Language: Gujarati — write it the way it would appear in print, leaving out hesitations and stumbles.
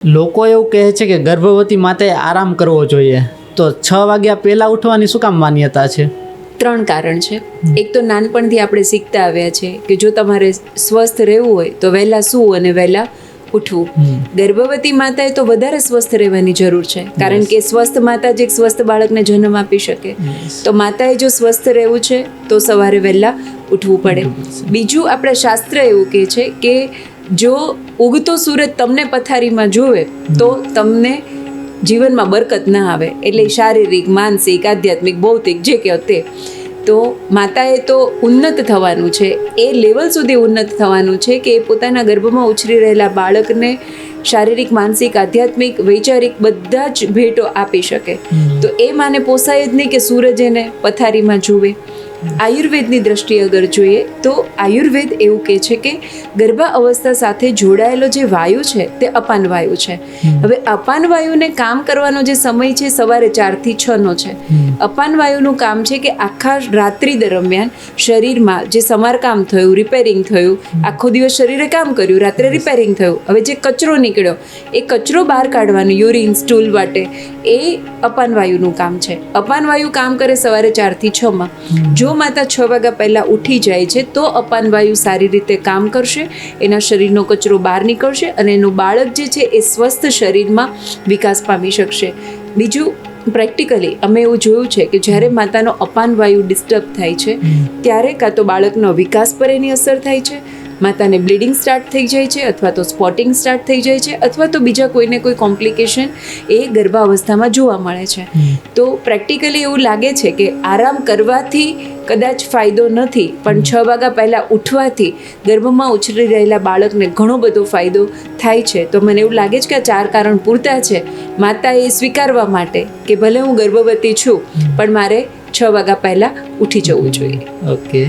લોકો એવું કહે છે કે ગર્ભવતી માતાએ આરામ કરવો જોઈએ, તો 6 વાગ્યા પહેલાં ઉઠવાની શું કામ માન્યતા છે? 3 કારણ છે. એક તો નાનપણથી આપણે શીખતા આવ્યા છે કે જો તમારે સ્વસ્થ રહેવું હોય તો વહેલા સૂવું અને વહેલા ઉઠવું. ગર્ભવતી માતાએ તો વધારે સ્વસ્થ રહેવાની જરૂર છે, કારણ કે સ્વસ્થ માતા જ એક સ્વસ્થ બાળકને જન્મ આપી શકે. તો માતાએ જો સ્વસ્થ રહેવું છે તો સવારે વહેલા ઉઠવું પડે. બીજું, આપણા શાસ્ત્ર એવું કહે છે કે જો ઉગતો સૂરજ તમને પથારીમાં જોવે તો તમને જીવનમાં બરકત ના આવે. એટલે શારીરિક, માનસિક, આધ્યાત્મિક, ભૌતિક જે કહો તે. તો માતાએ તો ઉન્નત થવાનું છે, એ લેવલ સુધી ઉન્નત થવાનું છે કે એ પોતાના ગર્ભમાં ઉછરી રહેલા બાળકને શારીરિક, માનસિક, આધ્યાત્મિક, વૈચારિક બધા જ ભેટો આપી શકે. તો એ માને પોસાય જ નહીં કે સૂરજ એને પથારીમાં જુએ. આયુર્વેદની દ્રષ્ટિએ અગર જોઈએ તો આયુર્વેદ એવું કહે છે કે ગર્ભા અવસ્થા સાથે જોડાયેલો જે વાયુ છે તે અપાન વાયુ છે. હવે અપાન વાયુને કામ કરવાનો જે સમય છે સવારે 4 થી 6 નો છે. અપાન વાયુનું કામ છે કે આખા રાત્રિ દરમિયાન શરીરમાં જે સમારકામ થયું, રિપેરિંગ થયું, આખો દિવસ શરીરે કામ કર્યું, રાત્રે રિપેરિંગ થયું, હવે જે કચરો નીકળ્યો એ કચરો બહાર કાઢવાનું, યુરિન, સ્ટૂલ વાટે, એ અપાન વાયુનું કામ છે. અપાન વાયુ કામ કરે સવારે 4 થી 6 માં. જો માતા 6 વાગ્યા પહેલાં ઉઠી જાય છે તો અપાન વાયુ સારી રીતે કામ કરશે, એના શરીરનો કચરો બહાર નીકળશે અને એનું બાળક જે છે એ સ્વસ્થ શરીરમાં વિકાસ પામી શકશે. બીજું, પ્રેક્ટિકલી અમે એવું જોયું છે કે જ્યારે માતાનો અપાન વાયુ ડિસ્ટર્બ થાય છે ત્યારે કાં તો બાળકનો વિકાસ પર એની અસર થાય છે, માતાને બ્લીડિંગ સ્ટાર્ટ થઈ જાય છે, અથવા તો સ્પોટિંગ સ્ટાર્ટ થઈ જાય છે, અથવા તો બીજા કોઈને કોઈ કોમ્પ્લિકેશન એ ગર્ભાવસ્થામાં જોવા મળે છે. તો પ્રેક્ટિકલી એવું લાગે છે કે આરામ કરવાથી કદાચ ફાયદો નથી, પણ 6 વાગ્યા પહેલાં ઉઠવાથી ગર્ભમાં ઉછરી રહેલા બાળકને ઘણો બધો ફાયદો થાય છે. તો મને એવું લાગે છે કે આ 4 કારણ પૂરતા છે માતાએ સ્વીકારવા માટે કે ભલે હું ગર્ભવતી છું પણ મારે 6 વાગ્યા પહેલાં ઉઠી જવું જોઈએ. ઓકે.